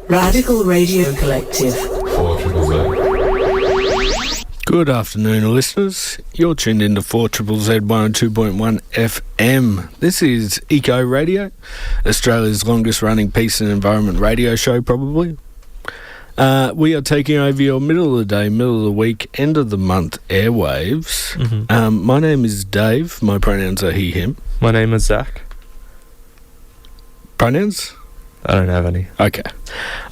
Radical Radio Collective. Good afternoon, listeners. You're tuned into 4ZZZ 102.1 FM. This is Eco Radio, Australia's longest running peace and environment radio show, probably. We are taking over your middle of the day, middle of the week, end of the month airwaves. Mm-hmm. My name is Dave. My pronouns are he, him. My name is Zack. Pronouns? I don't have any. Okay.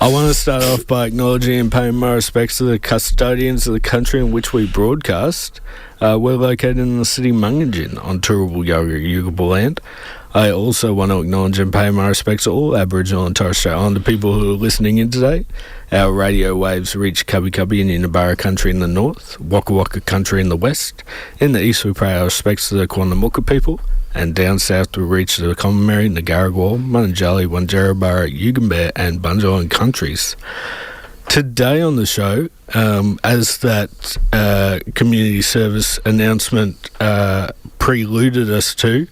I want to start off by acknowledging and paying my respects to the custodians of the country in which we broadcast. We're located in the city Mungingin on Turrbal Yuggabal land. I also want to acknowledge and pay my respects to all Aboriginal and Torres Strait Islander people who are listening in today. Our radio waves reach Cubby Cubby and Yinabara country in the north, Waka Waka country in the west. In the east, we pay our respects to the Quandamooka people. And down south we reach the Commonwealth, Nagaragwal, Mununjali, Wanjerabara, Yugambeh and Bunjalung countries. Today on the show, as that community service announcement preluded us to,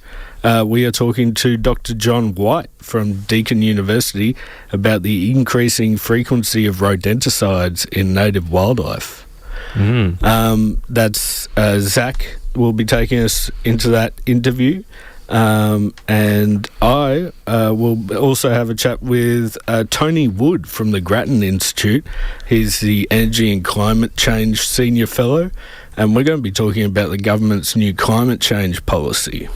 we are talking to Dr. John White from Deakin University about the increasing frequency of rodenticides in native wildlife. That's Zack will be taking us into that interview, and I will also have a chat with Tony Wood from the Grattan Institute. He's the Energy and Climate Change Senior Fellow, and we're going to be talking about the government's new climate change policy.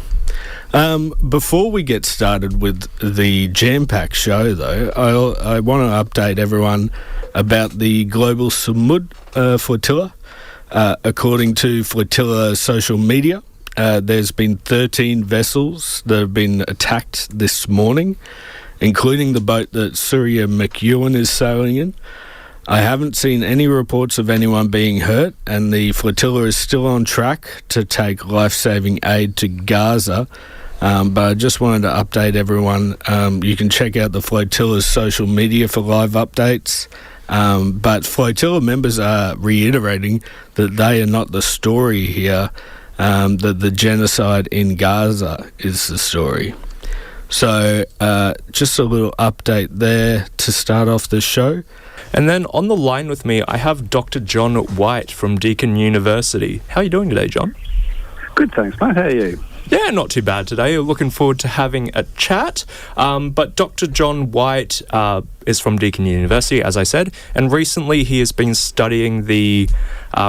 Before we get started with the jam-packed show, though, I want to update everyone about the global Samud flotilla. According to flotilla social media, there's been 13 vessels that have been attacked this morning, including the boat that Surya McEwen is sailing in. I haven't seen any reports of anyone being hurt, and the flotilla is still on track to take life-saving aid to Gaza. But I just wanted to update everyone. You can check out the flotilla's social media for live updates. But flotilla members are reiterating that they are not the story here, that the genocide in Gaza is the story. So just a little update there to start off the show. And then on the line with me, I have Dr. John White from Deakin University. How are you doing today, John? Good, thanks, mate. How are you? Yeah, not too bad today. Looking forward to having a chat. But Dr. John White is from Deakin University, as I said, and recently he has been studying the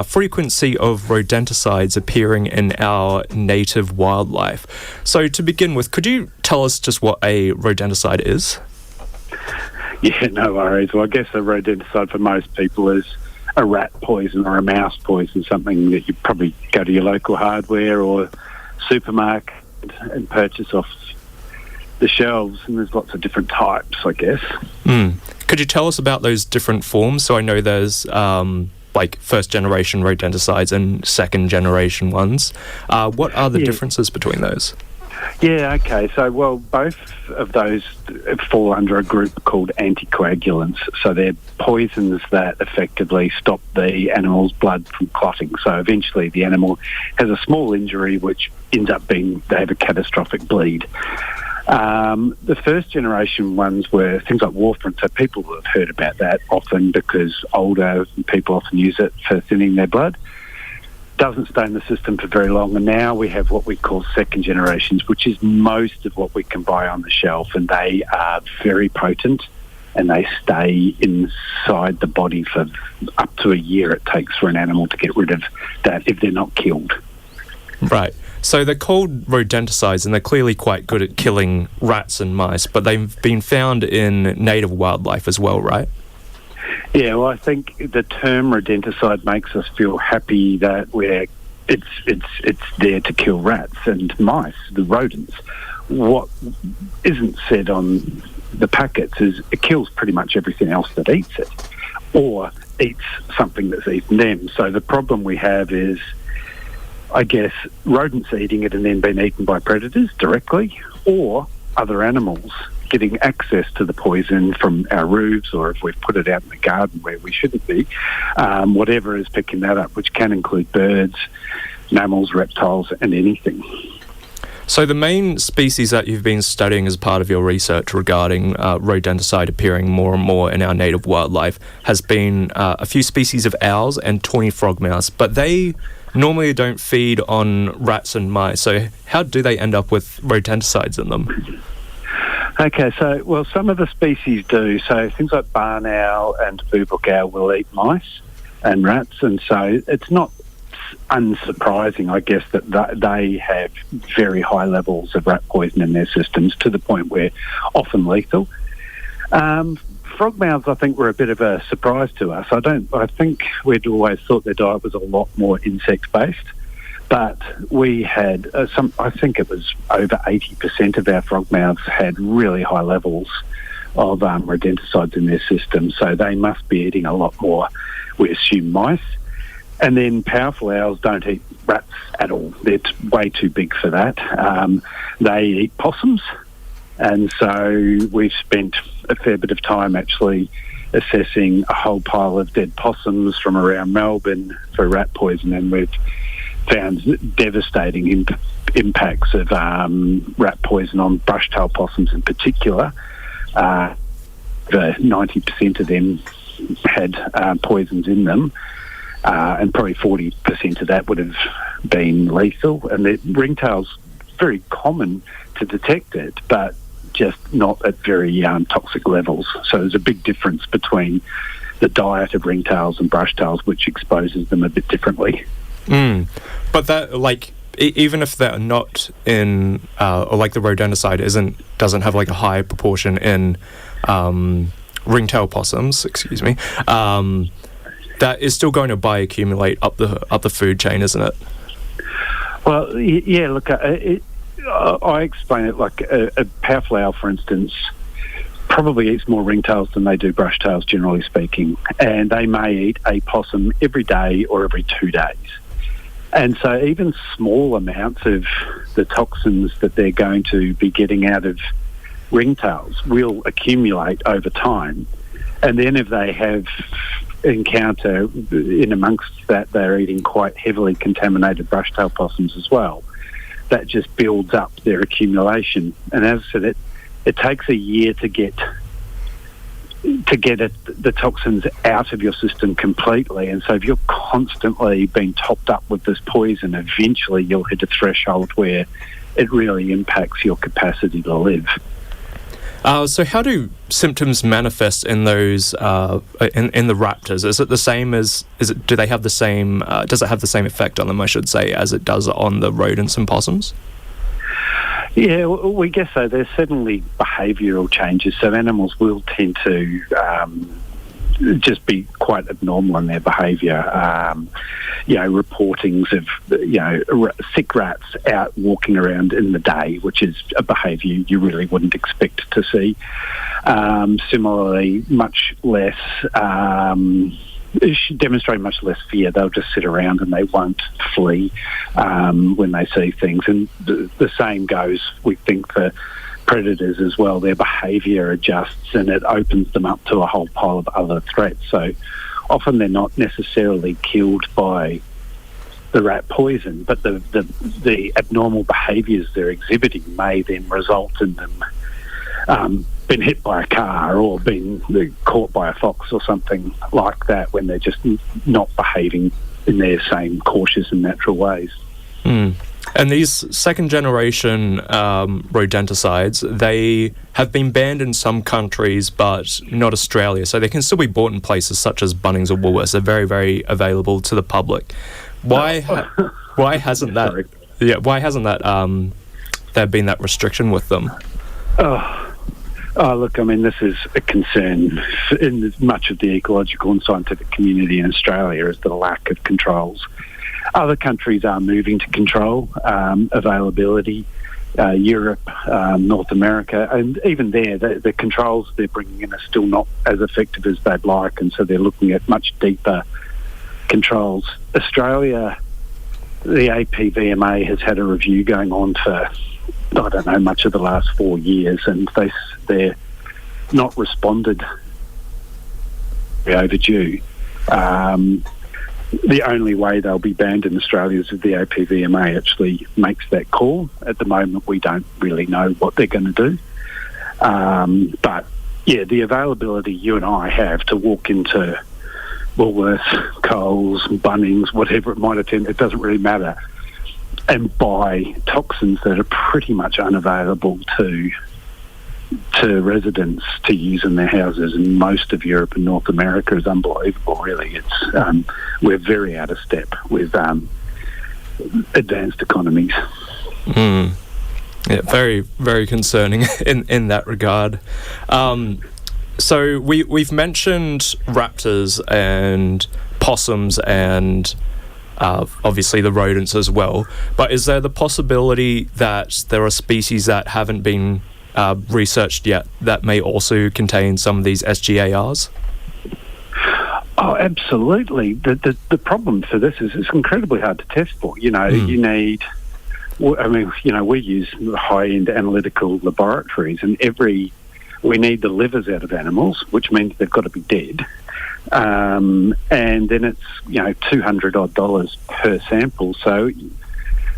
frequency of rodenticides appearing in our native wildlife. So to begin with, could you tell us just what a rodenticide is? Yeah, no worries. Well, I guess a rodenticide for most people is a rat poison or a mouse poison, something that you probably go to your local hardware or supermarket and purchase off the shelves, and there's lots of different types, I guess. Could you tell us about those different forms? So I know there's like first generation rodenticides and second generation ones. What are the differences between those? Yeah, okay. So, well, both of those fall under a group called anticoagulants. So they're poisons that effectively stop the animal's blood from clotting. So eventually the animal has a small injury which ends up being they have a catastrophic bleed. The first generation ones were things like warfarin. So people have heard about that often because older people often use it for thinning their blood. Doesn't stay in the system for very long, and now we have what we call second generations, which is most of what we can buy on the shelf, and they are very potent and they stay inside the body for up to a year it takes for an animal to get rid of that if they're not killed. Right. So they're called rodenticides and they're clearly quite good at killing rats and mice, but they've been found in native wildlife as well, right? Yeah, well, I think the term rodenticide makes us feel happy that it's there to kill rats and mice, the rodents. What isn't said on the packets is it kills pretty much everything else that eats it, or eats something that's eaten them. So the problem we have is, I guess, rodents eating it and then being eaten by predators directly, or other animals getting access to the poison from our roofs, or if we've put it out in the garden where we shouldn't be, whatever is picking that up, which can include birds, mammals, reptiles, and anything. So the main species that you've been studying as part of your research regarding rodenticide appearing more and more in our native wildlife has been a few species of owls and tawny frogmouths, but they normally don't feed on rats and mice. So how do they end up with rodenticides in them? Okay, so, well, some of the species do. So things like barn owl and boobook owl will eat mice and rats, and so it's not unsurprising, I guess, that they have very high levels of rat poison in their systems to the point where often lethal. Frogmouths, I think, were a bit of a surprise to us. I think we'd always thought their diet was a lot more insect-based, but we had I think it was over 80% of our frogmouths had really high levels of rodenticides in their system, so they must be eating a lot more, we assume, mice. And then powerful owls don't eat rats at all. They're way too big for that. They eat possums. And so we've spent a fair bit of time actually assessing a whole pile of dead possums from around Melbourne for rat poison, and we've found devastating impacts of rat poison on brush-tailed possums in particular. The 90% of them had poisons in them. And probably 40% of that would have been lethal. And the ringtail's very common to detect it, but just not at very toxic levels. So there's a big difference between the diet of ringtails and brushtails, which exposes them a bit differently. But that, even if they're not in, or the rodenticide doesn't have a high proportion in ringtail possums, that is still going to bioaccumulate up the food chain, isn't it? Well, yeah, look, I explain it like a powerful owl, for instance, probably eats more ringtails than they do brushtails, generally speaking, and they may eat a possum every day or every 2 days. And so even small amounts of the toxins that they're going to be getting out of ringtails will accumulate over time. And then if they have encounter in amongst that, they're eating quite heavily contaminated brushtail possums as well. That just builds up their accumulation. And as I said, it takes a year to get the toxins out of your system completely. And so if you're constantly being topped up with this poison, eventually you'll hit a threshold where it really impacts your capacity to live. So how do symptoms manifest in those in the raptors? Is it the same as do they have the same does it have the same effect on them, I should say, as it does on the rodents and possums? Yeah, we guess so. There's certainly behavioural changes. So animals will tend to just be quite abnormal in their behaviour. Reportings of, sick rats out walking around in the day, which is a behaviour you really wouldn't expect to see. Similarly, much less, demonstrate much less fear. They'll just sit around and they won't flee when they see things. And the same goes, we think, for predators as well. Their behaviour adjusts and it opens them up to a whole pile of other threats. So often they're not necessarily killed by the rat poison, but the abnormal behaviours they're exhibiting may then result in them being hit by a car or being caught by a fox or something like that, when they're just not behaving in their same cautious and natural ways. And these second-generation rodenticides, they have been banned in some countries, but not Australia. So they can still be bought in places such as Bunnings or Woolworths. They're very, very available to the public. Why hasn't that? Sorry. Yeah, why hasn't that? There been that restriction with them? Oh, look, I mean, this is a concern in much of the ecological and scientific community in Australia, is the lack of controls. Other countries are moving to control availability, Europe, North America, and even there, the controls they're bringing in are still not as effective as they'd like, and so they're looking at much deeper controls. Australia, the APVMA has had a review going on for, I don't know, much of the last 4 years, and they're not responded. They're overdue. the only way they'll be banned in Australia is if the APVMA actually makes that call. At the moment, we don't really know what they're going to do. But, yeah, the availability you and I have to walk into Woolworths, Coles, Bunnings, whatever it might attend, it doesn't really matter, and buy toxins that are pretty much unavailable to residents to use in their houses in most of Europe and North America is unbelievable, really. It's we're very out of step with advanced economies. Yeah, very, very concerning in that regard. So we've mentioned raptors and possums and obviously the rodents as well, but is there the possibility that there are species that haven't been researched yet that may also contain some of these SGARs? Oh, absolutely. The problem for this is it's incredibly hard to test for. You need, we use high-end analytical laboratories, and we need the livers out of animals, which means they've got to be dead. And then it's, $200 per sample. So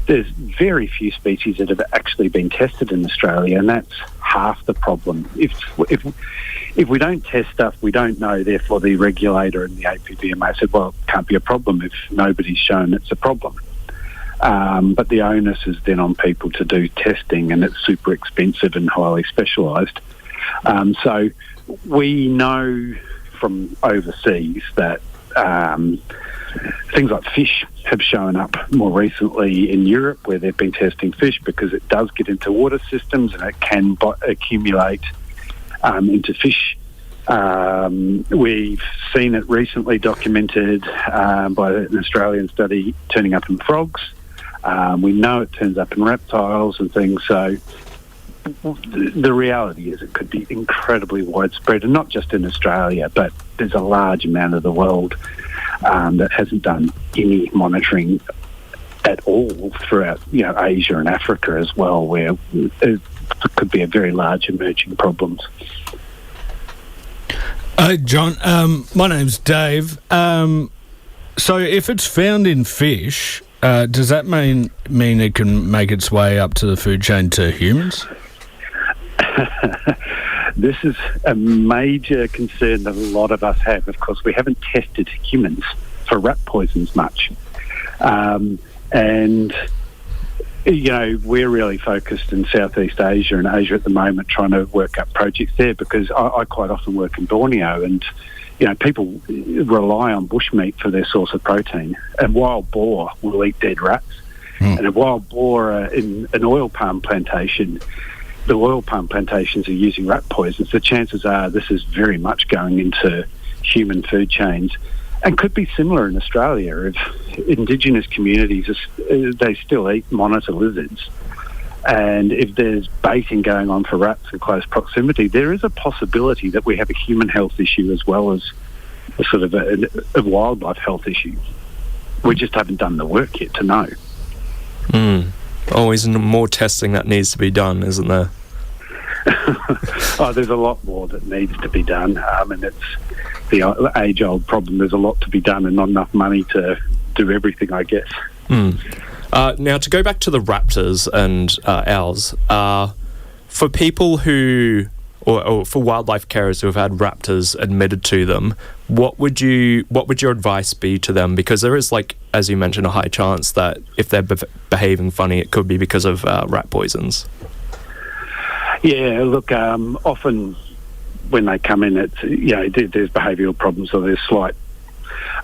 there's very few species that have actually been tested in Australia, and that's half the problem. If we don't test stuff, we don't know. Therefore, the regulator and the APVMA said, well, it can't be a problem if nobody's shown it's a problem. But the onus is then on people to do testing, and it's super expensive and highly specialised. So we know from overseas that things like fish have shown up more recently in Europe, where they've been testing fish because it does get into water systems and it can accumulate into fish. We've seen it recently documented by an Australian study turning up in frogs. We know it turns up in reptiles and things. So the reality is it could be incredibly widespread, and not just in Australia, but there's a large amount of the world that hasn't done any monitoring at all throughout, Asia and Africa as well, where it could be a very large emerging problems. John, my name's Dave. So if it's found in fish, does that mean it can make its way up to the food chain to humans? This is a major concern that a lot of us have. Of course, we haven't tested humans for rat poisons much. And, we're really focused in Southeast Asia and Asia at the moment trying to work up projects there, because I quite often work in Borneo, and, people rely on bushmeat for their source of protein. And wild boar will eat dead rats. And a wild boar in an oil palm plantation, the oil palm plantations are using rat poisons. The chances are this is very much going into human food chains, and could be similar in Australia. If Indigenous communities, they still monitor lizards, and if there's baiting going on for rats in close proximity, there is a possibility that we have a human health issue as well as a sort of a wildlife health issue. We just haven't done the work yet to know. Always more testing that needs to be done, isn't there? There's a lot more that needs to be done, and it's the age-old problem. There's a lot to be done and not enough money to do everything, I guess. Now, to go back to the raptors and owls, for people who, or for wildlife carers who have had raptors admitted to them, what would your advice be to them? Because there is, as you mentioned, a high chance that if they're behaving funny, it could be because of rat poisons. Yeah, look, often when they come in, it's, there's behavioural problems, or there's slight.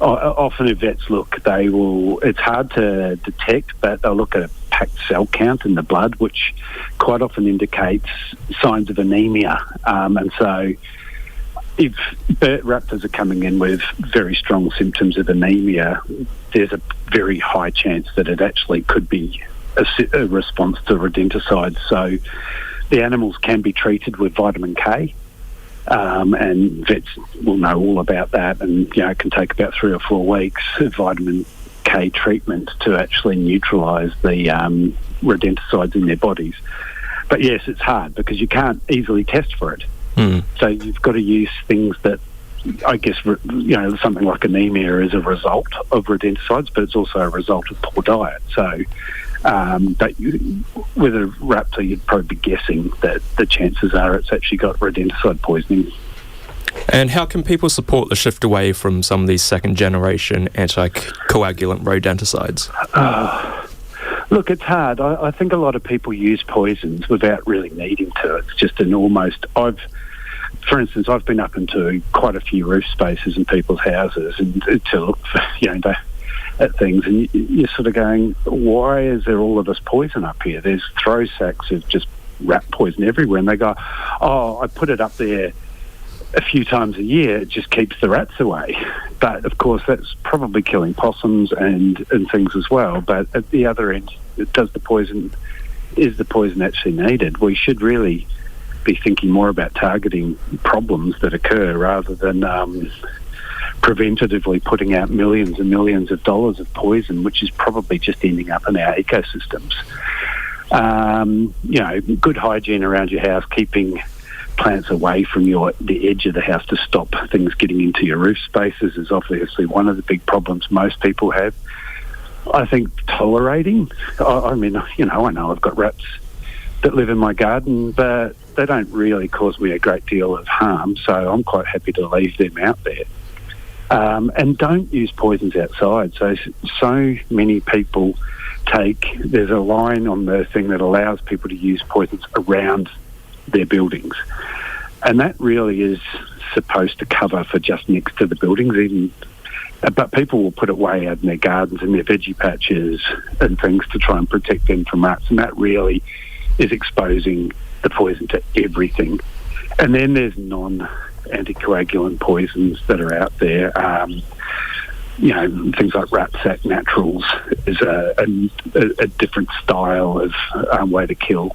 Often if vets look, it's hard to detect, but they'll look at a packed cell count in the blood, which quite often indicates signs of anemia. And so if raptors are coming in with very strong symptoms of anemia, there's a very high chance that it actually could be a response to rodenticides. So the animals can be treated with vitamin K, and vets will know all about that, and it can take about 3 or 4 weeks of vitamin K treatment to actually neutralise the rodenticides in their bodies. But yes, it's hard because you can't easily test for it. So you've got to use things that I guess, something like anemia is a result of rodenticides, but it's also a result of poor diet. So with a raptor, you'd probably be guessing that the chances are it's actually got rodenticide poisoning. And how can people support the shift away from some of these second-generation anticoagulant rodenticides? Look, it's hard. I think a lot of people use poisons without really needing to. It's just an almost... For instance, I've been up into quite a few roof spaces in people's houses and to look for, at things, and you're sort of going, why is there all of this poison up here? There's throw sacks of just rat poison everywhere, and they go, oh, I put it up there a few times a year, it just keeps the rats away. But of course, that's probably killing possums and things as well. But at the other end, is the poison actually needed? We should really be thinking more about targeting problems that occur rather than preventatively putting out millions and millions of dollars of poison, which is probably just ending up in our ecosystems. Good hygiene around your house, keeping plants away from the edge of the house to stop things getting into your roof spaces is obviously one of the big problems most people have. I think tolerating, I know I've got rats that live in my garden, but they don't really cause me a great deal of harm, so I'm quite happy to leave them out there. And don't use poisons outside. So many people there's a line on the thing that allows people to use poisons around their buildings. And that really is supposed to cover for just next to the buildings, but people will put it way out in their gardens and their veggie patches and things to try and protect them from rats, and that really is exposing the poison to everything. And then there's non-anticoagulant poisons that are out there. Things like rat sac naturals is a different style of way to kill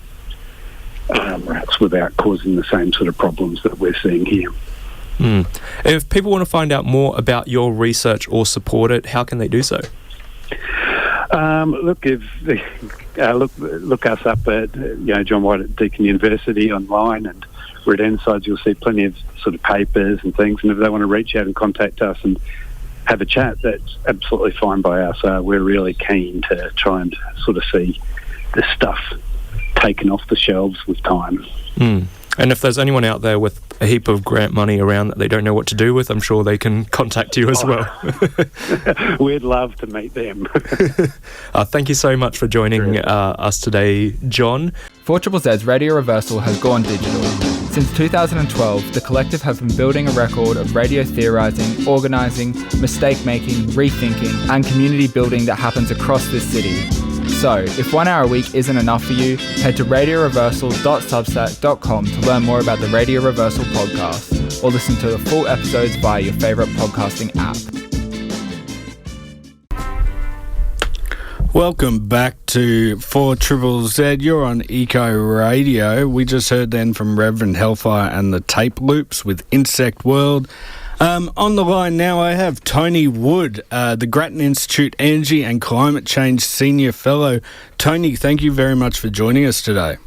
rats without causing the same sort of problems that we're seeing here. If people want to find out more about your research or support it, how can they do so? Look us up at John White at Deakin University online, and rodenticides. You'll see plenty of sort of papers and things. And if they want to reach out and contact us and have a chat, that's absolutely fine by us. We're really keen to try and sort of see this stuff taken off the shelves with time. And if there's anyone out there with a heap of grant money around that they don't know what to do with, I'm sure they can contact you as well. We'd love to meet them. Thank you so much for joining us today, John. 4ZZ's Radio Reversal has gone digital. Since 2012, the collective have been building a record of radio theorising, organising, mistake-making, rethinking and community building that happens across this city. So, if 1 hour a week isn't enough for you, head to radioreversal.substack.com to learn more about the Radio Reversal podcast, or listen to the full episodes via your favourite podcasting app. Welcome back to 4ZZZ. You're on Eco Radio. We just heard then from Reverend Hellfire and the Tape Loops with Insect World. On the line now I have Tony Wood, the Grattan Institute Energy and Climate Change Senior Fellow. Tony, thank you very much for joining us today.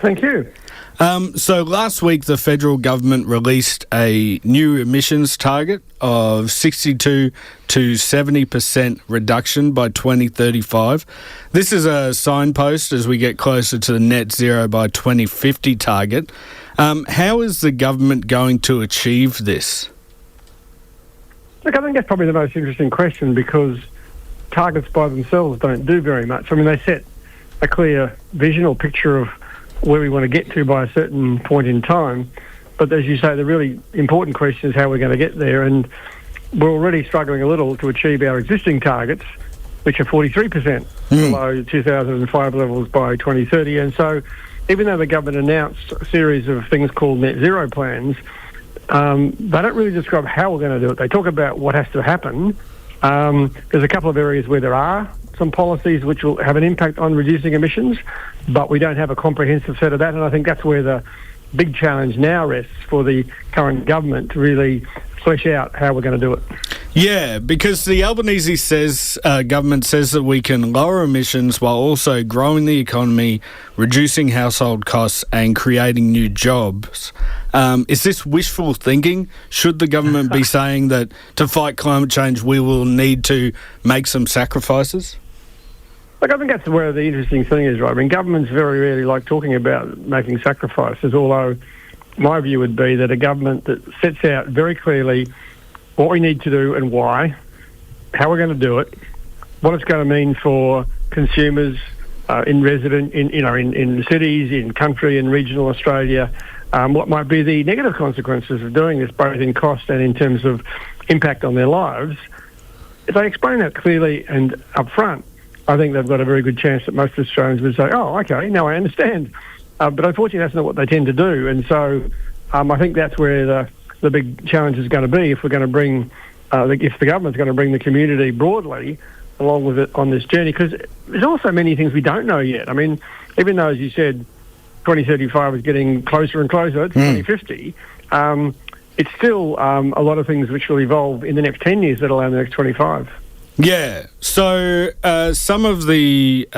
Thank you. So last week the federal government released a new emissions target of 62 to 70% reduction by 2035. This is a signpost as we get closer to the net zero by 2050 target. How is the government going to achieve this? Look, I think that's probably the most interesting question, because targets by themselves don't do very much. I mean, they set a clear vision or picture of where we want to get to by a certain point in time. But as you say, the really important question is how we're going to get there. And we're already struggling a little to achieve our existing targets, which are 43% below 2005 levels by 2030. And so even though the government announced a series of things called net zero plans, they don't really describe how we're going to do it. They talk about what has to happen. There's a couple of areas where there are some policies which will have an impact on reducing emissions, but we don't have a comprehensive set of that, and I think that's where the big challenge now rests for the current government to really flesh out how we're going to do it. Yeah, because the Albanese government says that we can lower emissions while also growing the economy, reducing household costs and creating new jobs. Is this wishful thinking? Should the government be saying that to fight climate change we will need to make some sacrifices? Look, I think that's where the interesting thing is, right? I mean, governments very rarely like talking about making sacrifices, although my view would be that a government that sets out very clearly what we need to do and why, how we're going to do it, what it's going to mean for consumers in cities, in country, in regional Australia, what might be the negative consequences of doing this, both in cost and in terms of impact on their lives. If they explain that clearly and upfront, I think they've got a very good chance that most Australians would say, oh, okay, now I understand. But unfortunately, that's not what they tend to do. And so I think that's where the big challenge is going to be if we're going to bring, if the government's going to bring the community broadly along with it on this journey, because there's also many things we don't know yet. I mean, even though, as you said, 2035 is getting closer and closer to 2050, it's still a lot of things which will evolve in the next 10 years, let alone the next 25. Yeah, so some of the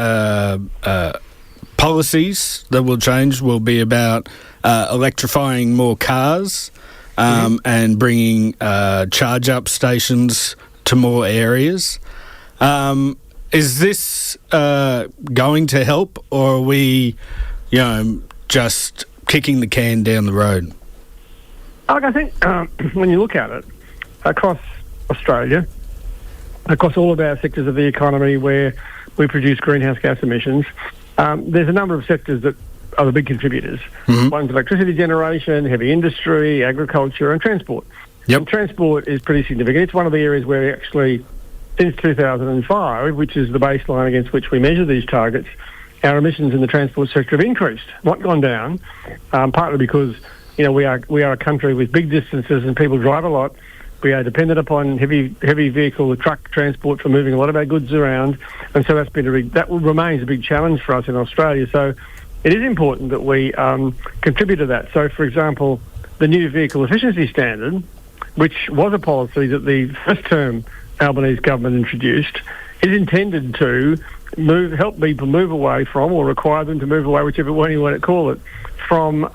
policies that will change will be about electrifying more cars and bringing charge-up stations to more areas. Is this going to help, or are we, just kicking the can down the road? I think when you look at it, across Australia, across all of our sectors of the economy where we produce greenhouse gas emissions, there's a number of sectors that are the big contributors. One's electricity generation, heavy industry, agriculture and transport. Yep. And transport is pretty significant. It's one of the areas where actually, since 2005, which is the baseline against which we measure these targets, our emissions in the transport sector have increased, not gone down, partly because we are a country with big distances and people drive a lot. We are dependent upon heavy vehicle, truck transport for moving a lot of our goods around, and so that remains a big challenge for us in Australia. So it is important that we contribute to that. So, for example, the new vehicle efficiency standard, which was a policy that the first-term Albanese government introduced, is intended to help people move away from, or require them to move away, whichever way you want to call it, from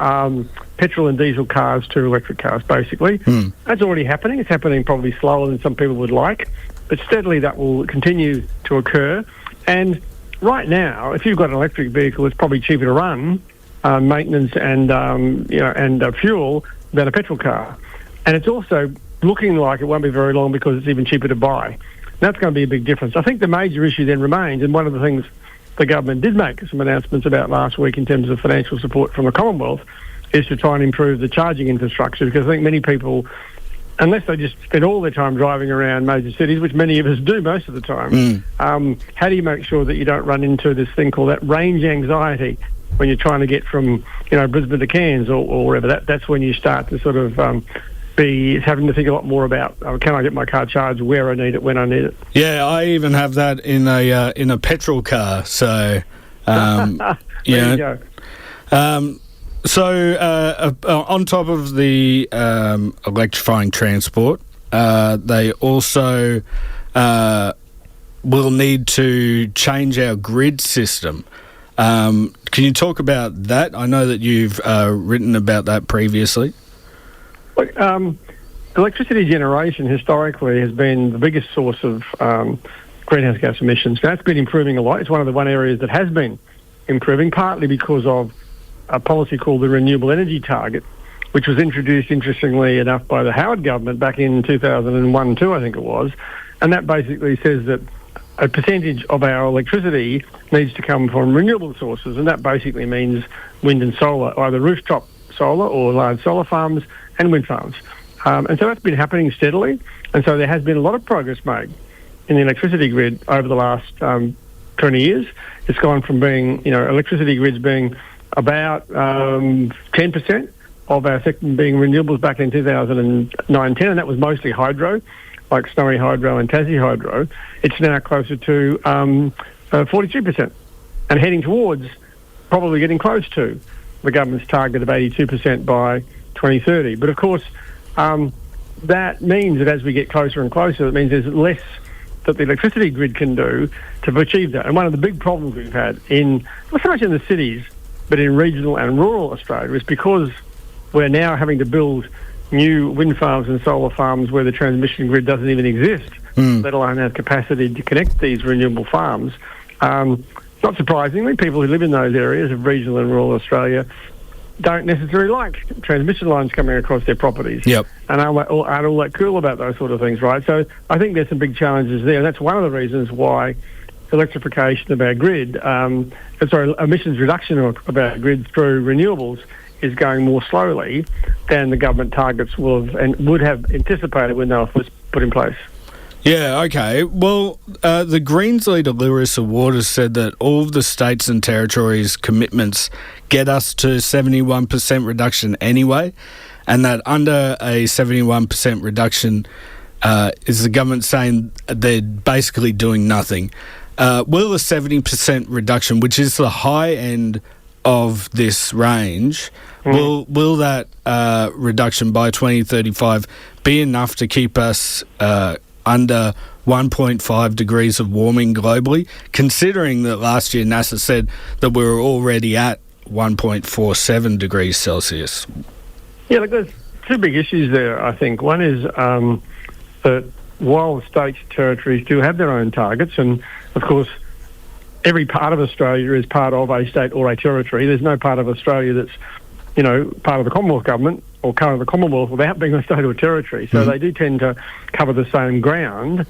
petrol and diesel cars to electric cars, basically. That's already happening. It's happening probably slower than some people would like, but steadily that will continue to occur. And right now, if you've got an electric vehicle, it's probably cheaper to run, maintenance and fuel, than a petrol car. And it's also looking like it won't be very long because it's even cheaper to buy. That's going to be a big difference. I think the major issue then remains, and one of the things the government did make some announcements about last week in terms of financial support from the Commonwealth, is to try and improve the charging infrastructure, because I think many people, unless they just spend all their time driving around major cities, which many of us do most of the time, how do you make sure that you don't run into this thing called that range anxiety when you're trying to get from Brisbane to Cairns or wherever? That's when you start to sort of be having to think a lot more about can I get my car charged where I need it, when I need it. Yeah, I even have that in a petrol car. So There you go. On top of the electrifying transport, they also will need to change our grid system. Can you talk about that? I know that you've written about that previously. Look, electricity generation historically has been the biggest source of greenhouse gas emissions. That's been improving a lot. It's one of the areas that has been improving, partly because of a policy called the Renewable Energy Target, which was introduced, interestingly enough, by the Howard government back in 2001-2, I think it was. And that basically says that a percentage of our electricity needs to come from renewable sources, and that basically means wind and solar, either rooftop solar or large solar farms and wind farms. And so that's been happening steadily, and so there has been a lot of progress made in the electricity grid over the last 20 years. It's gone from being, electricity grids being about 10% of our sector being renewables back in 2009-10, and that was mostly hydro, like Snowy Hydro and Tassie Hydro. It's now closer to 42% and heading towards probably getting close to the government's target of 82% by 2030. But of course, that means that as we get closer and closer, it means there's less that the electricity grid can do to achieve that. And one of the big problems we've had not so much in the cities, but in regional and rural Australia, is because we're now having to build new wind farms and solar farms where the transmission grid doesn't even exist, let alone have capacity to connect these renewable farms. Not surprisingly, people who live in those areas of regional and rural Australia don't necessarily like transmission lines coming across their properties. Yep. And aren't all that cool about those sort of things, right? So I think there's some big challenges there. And that's one of the reasons why electrification of our grid, emissions reduction of our grid through renewables is going more slowly than the government targets would have anticipated when they were first put in place. Yeah, okay. Well, the Greens leader, Larissa Waters, said that all of the states and territories' commitments get us to 71% reduction anyway, and that under a 71% reduction is the government saying they're basically doing nothing. Will a 70% reduction, which is the high end of this range, will that reduction by 2035 be enough to keep us under 1.5 degrees of warming globally, considering that last year NASA said that we were already at 1.47 degrees Celsius? Yeah, look, there's two big issues there, I think. One is that while states and territories do have their own targets, and of course every part of Australia is part of a state or a territory, there's no part of Australia that's, part of the Commonwealth government or part of the Commonwealth without being a state or territory. So they do tend to cover the same ground.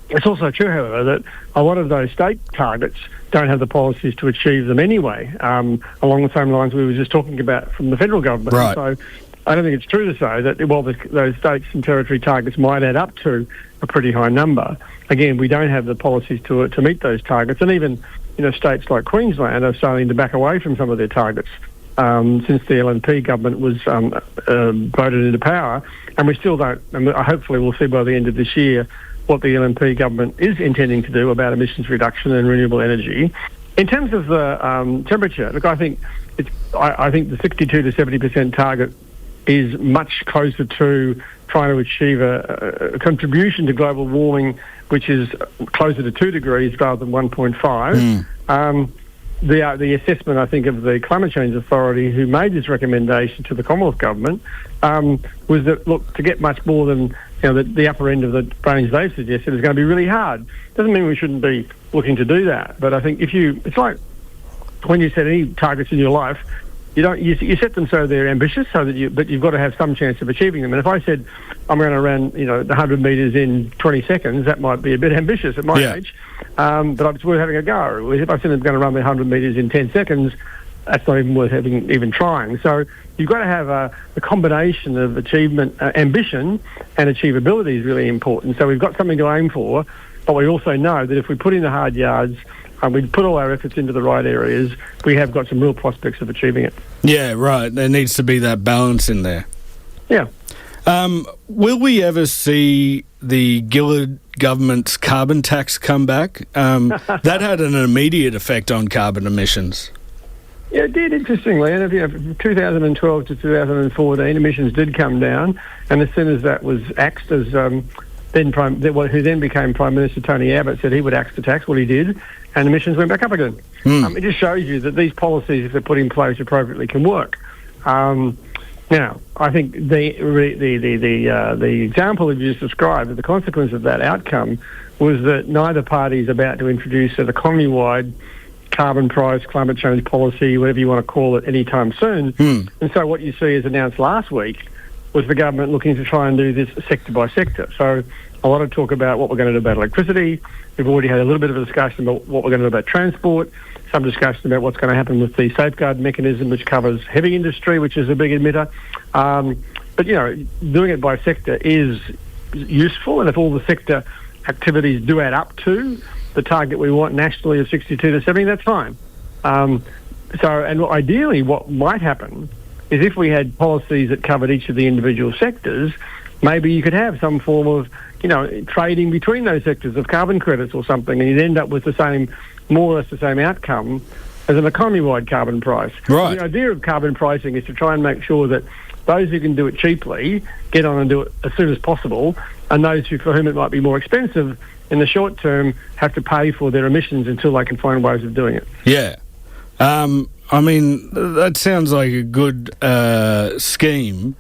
It's also true, however, that a lot of those state targets don't have the policies to achieve them anyway, along the same lines we were just talking about from the federal government. Right. So I don't think it's true to say that while those states and territory targets might add up to a pretty high number, again, we don't have the policies to meet those targets. And even, states like Queensland are starting to back away from some of their targets since the LNP government was voted into power. And we still don't, and hopefully we'll see by the end of this year what the LNP government is intending to do about emissions reduction and renewable energy. In terms of the temperature, look, I think the 62 to 70% target is much closer to trying to achieve a contribution to global warming, which is closer to 2 degrees rather than 1.5. The assessment, I think, of the Climate Change Authority, who made this recommendation to the Commonwealth Government, was that, look, to get much more than the upper end of the range they've suggested is going to be really hard. Doesn't mean we shouldn't be looking to do that, but I think it's like when you set any targets in your life, you set them so they're ambitious, but you've got to have some chance of achieving them. And if I said I'm going to run, the 100 metres in 20 seconds, that might be a bit ambitious at my age. But it's worth having a go. If I said I'm going to run the 100 metres in 10 seconds, that's not even worth even trying. So you've got to have a combination of achievement, ambition, and achievability is really important. So we've got something to aim for, but we also know that if we put in the hard yards, we put all our efforts into the right areas, we have got some real prospects of achieving it. Yeah, right. There needs to be that balance in there. Yeah. Will we ever see the Gillard government's carbon tax come back? That had an immediate effect on carbon emissions. Yeah, it did, interestingly. And from 2012 to 2014, emissions did come down. And as soon as that was axed, as who then became Prime Minister Tony Abbott said he would axe the tax, well, he did, and emissions went back up again. It just shows you that these policies, if they're put in place appropriately, can work. Now, I think the example that you just described, the consequence of that outcome was that neither party is about to introduce an economy-wide carbon price, climate change policy, whatever you want to call it, anytime soon. And so what you see as announced last week was the government looking to try and do this sector by sector. So a lot of talk about what we're going to do about electricity. We've already had a little bit of a discussion about what we're going to do about transport, some discussion about what's going to happen with the safeguard mechanism, which covers heavy industry, which is a big emitter. But, doing it by sector is useful, and if all the sector activities do add up to the target we want nationally of 62 to 70, that's fine. And ideally what might happen is if we had policies that covered each of the individual sectors, maybe you could have some form of, trading between those sectors of carbon credits or something, and you'd end up with more or less the same outcome as an economy-wide carbon price. Right. The idea of carbon pricing is to try and make sure that Those who can do it cheaply get on and do it as soon as possible, and those for whom it might be more expensive in the short term have to pay for their emissions until they can find ways of doing it. Yeah. I mean, that sounds like a good scheme,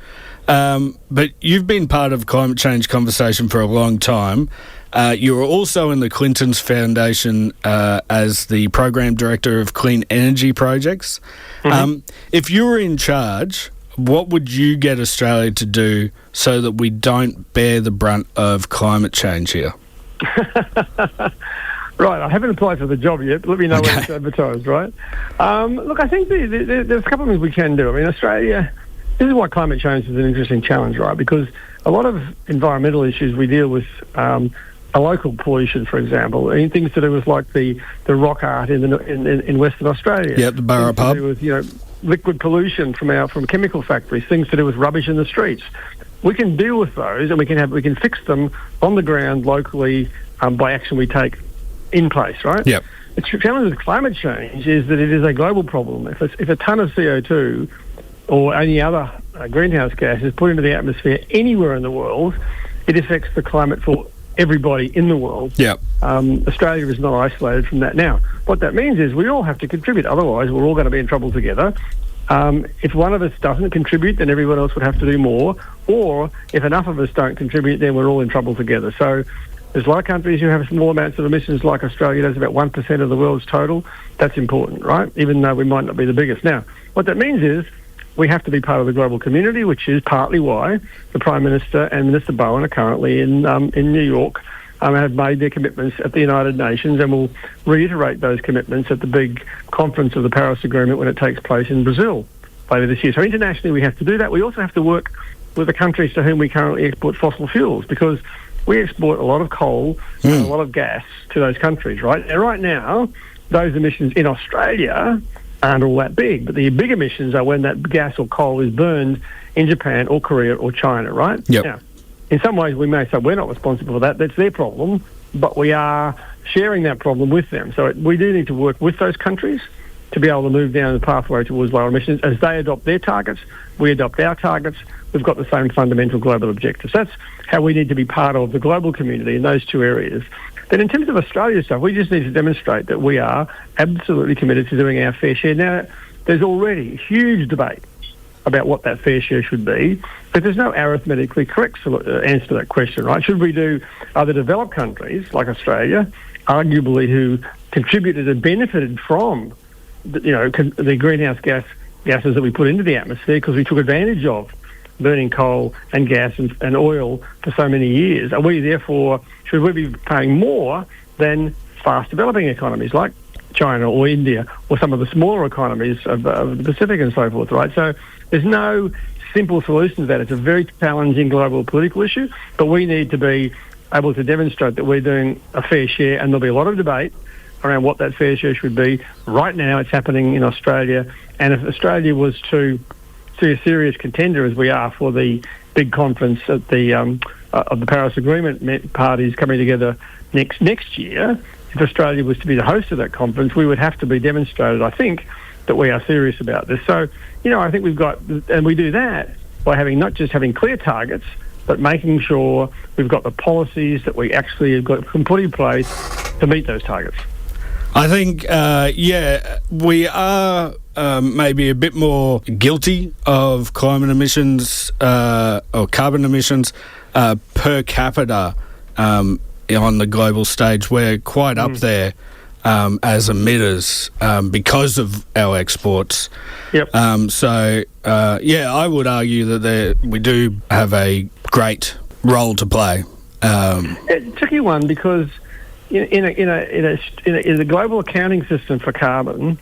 but you've been part of climate change conversation for a long time. You're also in the Clintons Foundation as the Program Director of Clean Energy Projects. Mm-hmm. If you were in charge, what would you get Australia to do so that we don't bear the brunt of climate change here? Right, I haven't applied for the job yet, but let me know when it's advertised, right? Look, I think there's a couple of things we can do. I mean, Australia, this is why climate change is an interesting challenge, right? Because a lot of environmental issues we deal with, a local pollution, for example, things to do with like the rock art in Western Australia. Yeah, the Burra Pub. To do with, liquid pollution from chemical factories, things to do with rubbish in the streets. We can deal with those, and we can fix them on the ground locally by action we take in place, right? Yep. The challenge with climate change is that it is a global problem. If a tonne of CO2 or any other greenhouse gas is put into the atmosphere anywhere in the world, it affects the climate for everybody in the world. Yep. Australia is not isolated from that. Now, what that means is we all have to contribute. Otherwise, we're all going to be in trouble together. If one of us doesn't contribute, then everyone else would have to do more. Or if enough of us don't contribute, then we're all in trouble together. So there's a lot of countries who have small amounts of emissions, like Australia does, about 1% of the world's total. That's important, right? Even though we might not be the biggest. Now, what that means is we have to be part of the global community, which is partly why the Prime Minister and Minister Bowen are currently in New York and have made their commitments at the United Nations, and will reiterate those commitments at the big conference of the Paris Agreement when it takes place in Brazil later this year. So internationally we have to do that. We also have to work with the countries to whom we currently export fossil fuels, because we export a lot of coal and a lot of gas to those countries, right? And right now, those emissions in Australia aren't all that big, but the big emissions are when that gas or coal is burned in Japan or Korea or China, right? Yep. Now, in some ways we may say we're not responsible for that. That's their problem, but we are sharing that problem with them. So we do need to work with those countries to be able to move down the pathway towards lower emissions. As they adopt their targets, we adopt our targets. We've got the same fundamental global objectives. That's how we need to be part of the global community in those two areas. Then in terms of Australia stuff, we just need to demonstrate that we are absolutely committed to doing our fair share. Now, there's already huge debate about what that fair share should be, but there's no arithmetically correct answer to that question, right? Should we do other developed countries like Australia, arguably who contributed and benefited from the greenhouse gases that we put into the atmosphere because we took advantage of burning coal and gas and oil for so many years? Are we therefore, should we be paying more than fast developing economies like China or India or some of the smaller economies of the Pacific and so forth, right? So there's no simple solution to that. It's a very challenging global political issue, but we need to be able to demonstrate that we're doing a fair share, and there'll be a lot of debate around what that fair share should be. Right now it's happening in Australia, and if Australia was to see a serious contender, as we are, for the big conference at the of the Paris Agreement parties coming together next year, if Australia was to be the host of that conference, we would have to be demonstrated, I think, that we are serious about this. So, I think we've got, and we do that by having not just having clear targets, but making sure we've got the policies that we actually can put in place to meet those targets. I think, we are maybe a bit more guilty of climate emissions or carbon emissions per capita on the global stage. We're quite up there as emitters because of our exports. Yep. I would argue that we do have a great role to play. It's a tricky one because in the global accounting system for carbon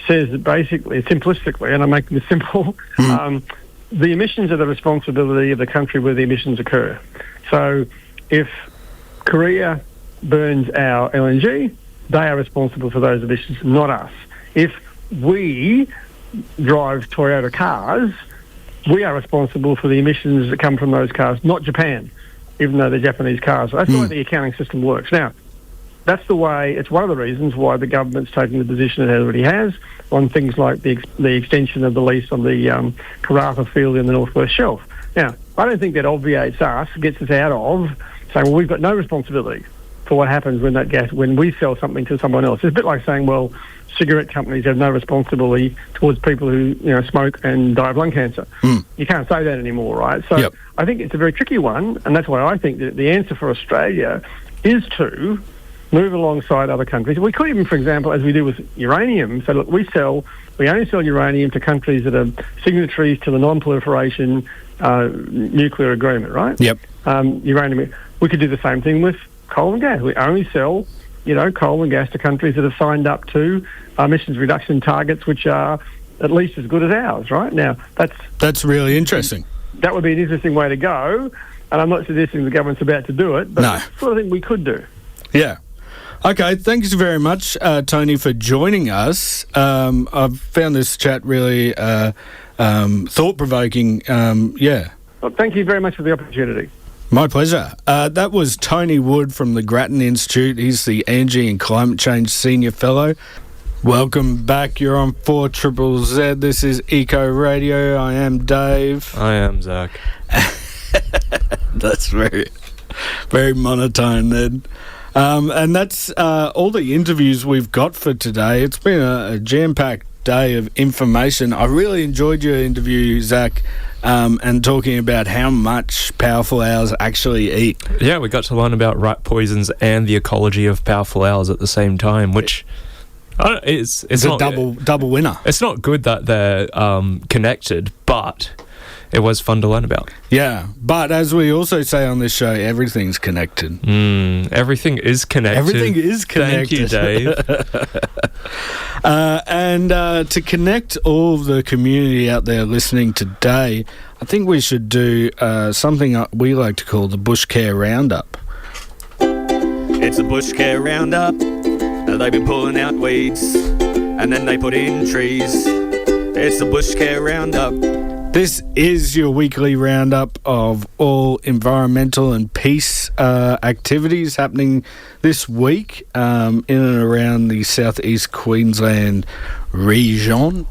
says that basically, simplistically, and I'm making this simple, the emissions are the responsibility of the country where the emissions occur. So if Korea burns our LNG, they are responsible for those emissions, not us. If we drive Toyota cars, we are responsible for the emissions that come from those cars, not Japan, even though they're Japanese cars. So that's the way the accounting system works. Now, that's the way. It's one of the reasons why the government's taking the position it already has on things like the extension of the lease on the Karratha field in the Northwest Shelf. Now, I don't think that obviates us, gets us out of saying, well, we've got no responsibility for what happens when we sell something to someone else. It's a bit like saying, well, cigarette companies have no responsibility towards people who smoke and die of lung cancer. You can't say that anymore, right? So I think it's a very tricky one, and that's why I think that the answer for Australia is to move alongside other countries. We could even, for example, as we do with uranium, say, look, we only sell uranium to countries that are signatories to the non-proliferation nuclear agreement, right? Yep. Uranium. We could do the same thing with coal and gas. We only sell, coal and gas to countries that have signed up to emissions reduction targets, which are at least as good as ours, right? Now, that's really interesting. That would be an interesting way to go, and I'm not suggesting the government's about to do it, but it's the sort of thing we could do. Yeah. Okay, thanks very much, Tony, for joining us. I've found this chat really thought-provoking. Well, thank you very much for the opportunity. My pleasure. That was Tony Wood from the Grattan Institute. He's the Energy and Climate Change Senior Fellow. Welcome back. You're on 4ZZZ. This is Eco Radio. I am Dave. I am Zack. That's very, very monotone then. And that's all the interviews we've got for today. It's been a jam-packed day of information. I really enjoyed your interview, Zack, and talking about how much powerful owls actually eat. Yeah, we got to learn about rat poisons and the ecology of powerful owls at the same time, which it's not a double winner. It's not good that they're connected, but it was fun to learn about. Yeah, but as we also say on this show, everything's connected. Everything is connected. Everything is connected. Thank you, Dave. And to connect all of the community out there listening today, I think we should do something we like to call the Bushcare Roundup. It's a Bushcare Roundup. They've been pulling out weeds and then they put in trees. It's the Bushcare Roundup. This is your weekly roundup of all environmental and peace activities happening this week in and around the southeast Queensland region.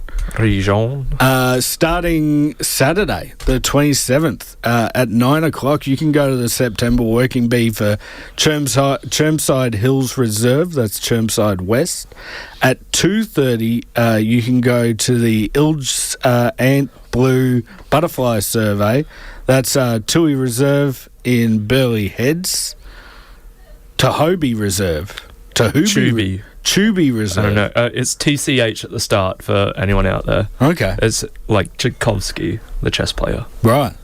Starting Saturday, the 27th, at 9 o'clock, you can go to the September Working Bee for Chermside Hills Reserve, that's Chermside West. At 2:30, you can go to the Illidge Ant Blue Butterfly Survey, that's Tchoobey Reserve in Burleigh Heads. Tchoobey Reserve. Tchoobey Reserve. I don't know. It's TCH at the start for anyone out there. Okay. It's like Tchaikovsky, the chess player. Right.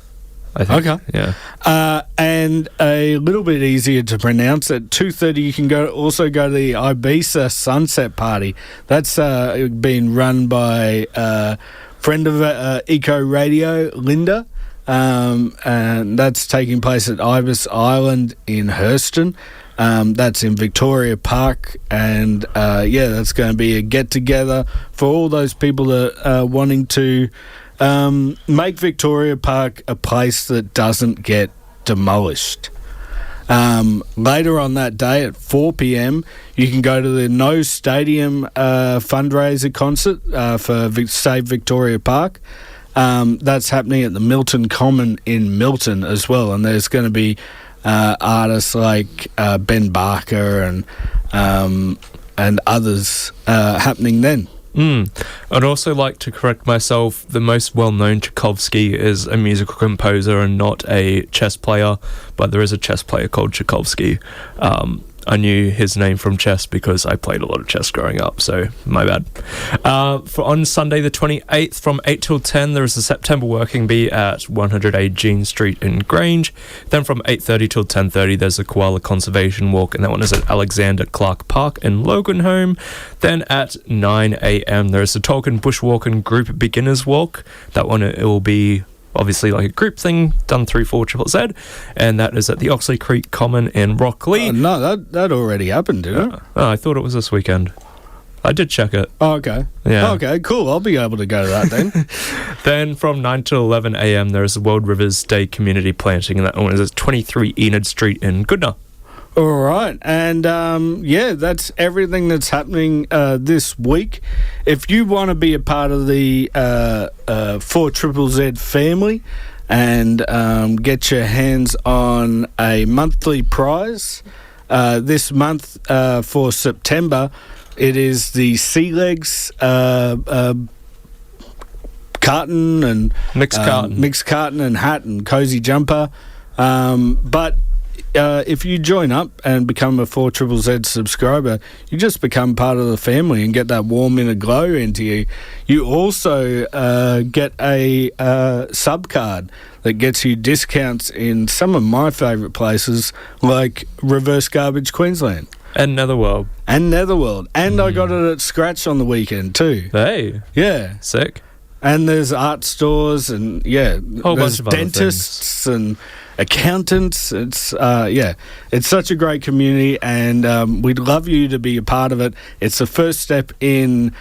I think. Okay. Yeah. And a little bit easier to pronounce, at 2:30 you can also go to the Ibisa Sunset Party. That's being run by a friend of Eco Radio, Linda. And that's taking place at Ibis Island in Herston. That's in Victoria Park, and that's going to be a get-together for all those people that are wanting to make Victoria Park a place that doesn't get demolished. Later on that day at 4 p.m, you can go to the No Stadium fundraiser concert for Save Victoria Park. That's happening at the Milton Common in Milton as well, and there's going to be artists like Ben Barker and others happening then. I'd also like to correct myself. The most well-known Tchaikovsky is a musical composer and not a chess player, but there is a chess player called Tchaikovsky. I knew his name from chess because I played a lot of chess growing up, so my bad. On Sunday the 28th from 8 till 10, there is a September Working Bee at 108 Jean Street in Grange. Then from 8:30 till 10:30, there's a Koala Conservation Walk, and that one is at Alexander Clark Park in Loganholme. Then at 9 a.m, there is a Tolkien Bushwalking Group Beginners Walk. That one, it will be obviously like a group thing done through 4ZZZ, and that is at the Oxley Creek Common in Rockley. No, that already happened, didn't it? Oh, I thought it was this weekend. I did check it. Oh, okay. Yeah. Okay, cool. I'll be able to go to that then. Then from 9 to 11 a.m, there is the World Rivers Day Community Planting, and that one is at 23 Enid Street in Goodna. All right, and that's everything that's happening this week. If you want to be a part of the 4ZZZ family and get your hands on a monthly prize, this month for September, it is the Sea Legs carton and Mixed carton and hat and cozy jumper, but if you join up and become a 4ZZZ subscriber, you just become part of the family and get that warm inner glow into you. You also get a sub card that gets you discounts in some of my favourite places like Reverse Garbage Queensland. And Netherworld. And I got it at Scratch on the weekend too. Hey. Yeah. Sick. And there's art stores and, Whole there's bunch of other dentists and accountants. It's it's such a great community, and we'd love you to be a part of it. It's the first step in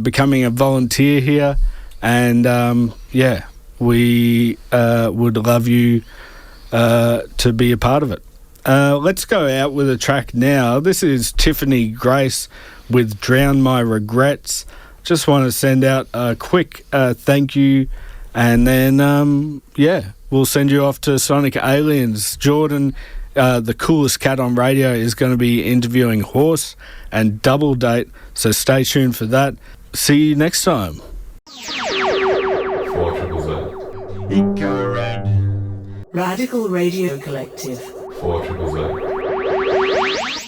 becoming a volunteer here, and we would love you to be a part of it. Let's go out with a track now. This is Tiffany Grace with Drown My Regrets. Just want to send out a quick thank you, and then we'll send you off to Sonic Aliens. Jordan, the coolest cat on radio, is going to be interviewing Horse and Double Date, so stay tuned for that. See you next time. 4ZZZ. Radical Radio Collective. 4ZZZ.